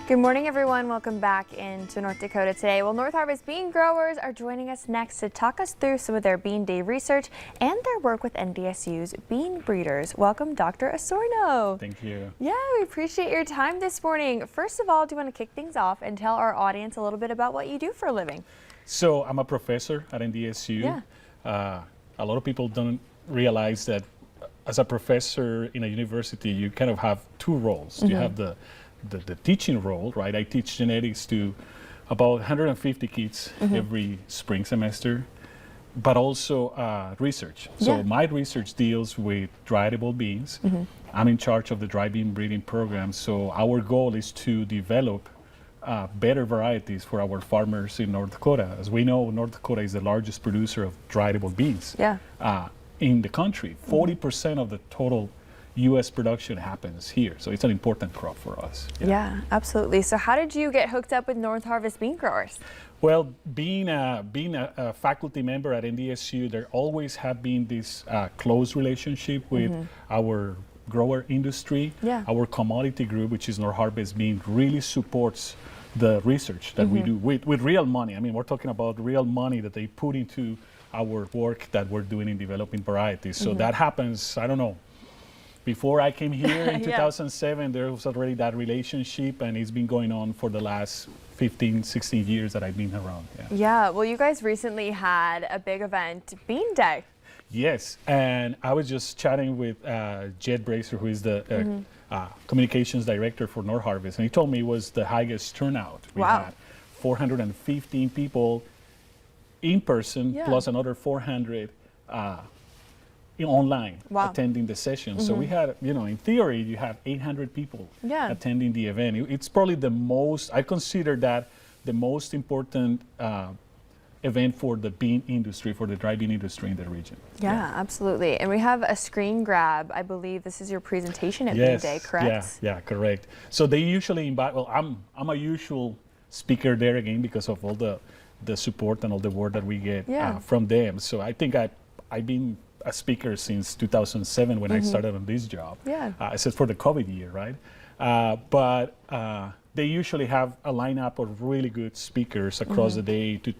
Good morning, everyone. Welcome back into North Dakota today. Well, Northarvest bean growers are joining us next to talk us through some of their bean day research and their work with NDSU's bean breeders. Welcome, Dr. Osorno. Thank you. Yeah, we appreciate your time this morning. First of all, do you want to kick things off and tell our audience a little bit about what you do for a living? So I'm a professor at NDSU. Yeah. A lot of people don't realize that as a professor in a university, you kind of have two roles. You have the teaching role, right? I teach genetics to about 150 kids every spring semester, but also research. So my research deals with dry edible beans. I'm in charge of the dry bean breeding program. So our goal is to develop better varieties for our farmers in North Dakota. As we know, North Dakota is the largest producer of dry edible beans in the country. 40% of the total U.S. production happens here, so it's an important crop for us. Yeah, absolutely. So how did you get hooked up with Northarvest bean growers? Well, being a faculty member at NDSU, there always have been this close relationship with our grower industry. Our commodity group, which is Northarvest Bean, really supports the research that we do with real money. I mean, we're talking about real money that they put into our work that we're doing in developing varieties. So that happens, I don't know, before I came here in 2007, there was already that relationship, and it's been going on for the last 15, 16 years that I've been around. Yeah, well, you guys recently had a big event, Bean Day. Yes, and I was just chatting with Jed Bracer, who is the communications director for Northarvest, and he told me it was the highest turnout. We had 415 people in person, plus another 400 online attending the session. So we had, in theory, you have 800 people attending the event. It's probably the most, I consider that the most important event for the bean industry, for the dry bean industry in the region. Yeah, absolutely. And we have a screen grab. I believe this is your presentation at Bean Day, correct? Yeah, correct. So they usually invite, well, I'm a usual speaker there again because of all the support and all the word that we get from them. So I think I've been a speaker since 2007 when I started on this job. Except for the COVID year, right? But they usually have a lineup of really good speakers across the day to,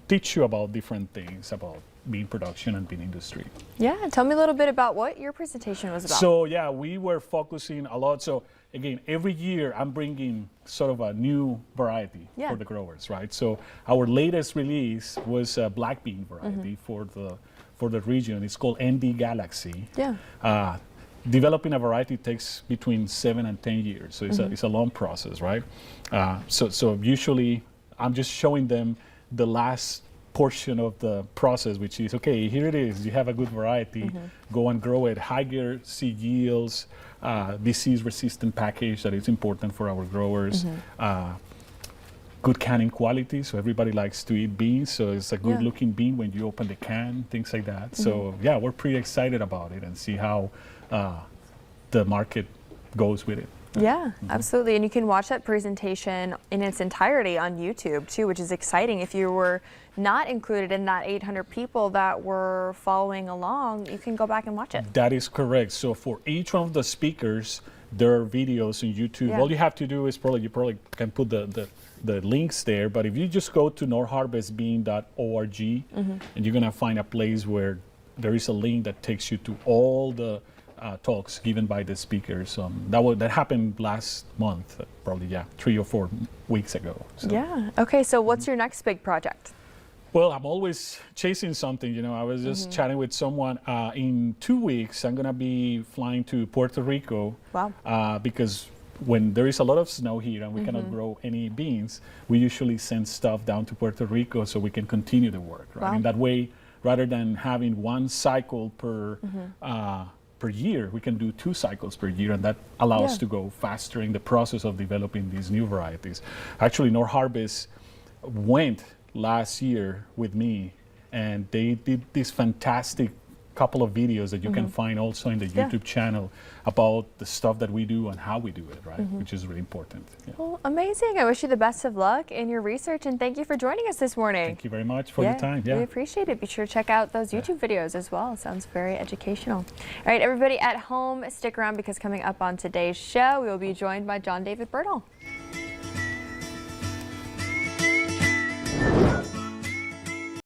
teach you about different things about bean production and bean industry. Yeah, tell me a little bit about what your presentation was about. So yeah, we were focusing a lot. So again, every year I'm bringing sort of a new variety for the growers, right? So our latest release was a black bean variety for the region. It's called ND Galaxy. Developing a variety takes between 7 and 10 years, so it's a long process, right? So usually I'm just showing them the last portion of the process, which is, okay, here it is, you have a good variety, go and grow it, higher seed yields, disease-resistant package that is important for our growers, good canning quality, so everybody likes to eat beans, so it's a good looking bean when you open the can, things like that. So yeah, we're pretty excited about it and see how the market goes with it. Yeah, absolutely. And you can watch that presentation in its entirety on YouTube too, which is exciting. If you were not included in that 800 people that were following along, you can go back and watch it. That is correct. So for each one of the speakers, there are videos on YouTube. All you have to do is you probably can put the links there, but if you just go to northarvestbean.org and you're gonna find a place where there is a link that takes you to all the talks given by the speakers. That happened last month, probably 3 or 4 weeks ago. So. Yeah. Okay. So what's your next big project? Well, I'm always chasing something. I was just chatting with someone. In 2 weeks, I'm gonna be flying to Puerto Rico. Wow. Because when there is a lot of snow here and we cannot grow any beans, we usually send stuff down to Puerto Rico so we can continue the work. Right. And that way, rather than having one cycle per year, we can do 2 cycles per year, and that allows us to go faster in the process of developing these new varieties. Actually, Northarvest went last year with me, and they did this fantastic couple of videos that you can find also in the YouTube channel about the stuff that we do and how we do it, right? Which is really important. Well, amazing. I wish you the best of luck in your research, and thank you for joining us this morning. Thank you very much for your time. We appreciate it. Be sure to check out those YouTube videos as well. Sounds very educational. All right, everybody at home, stick around because coming up on today's show, we will be joined by John David Bernal.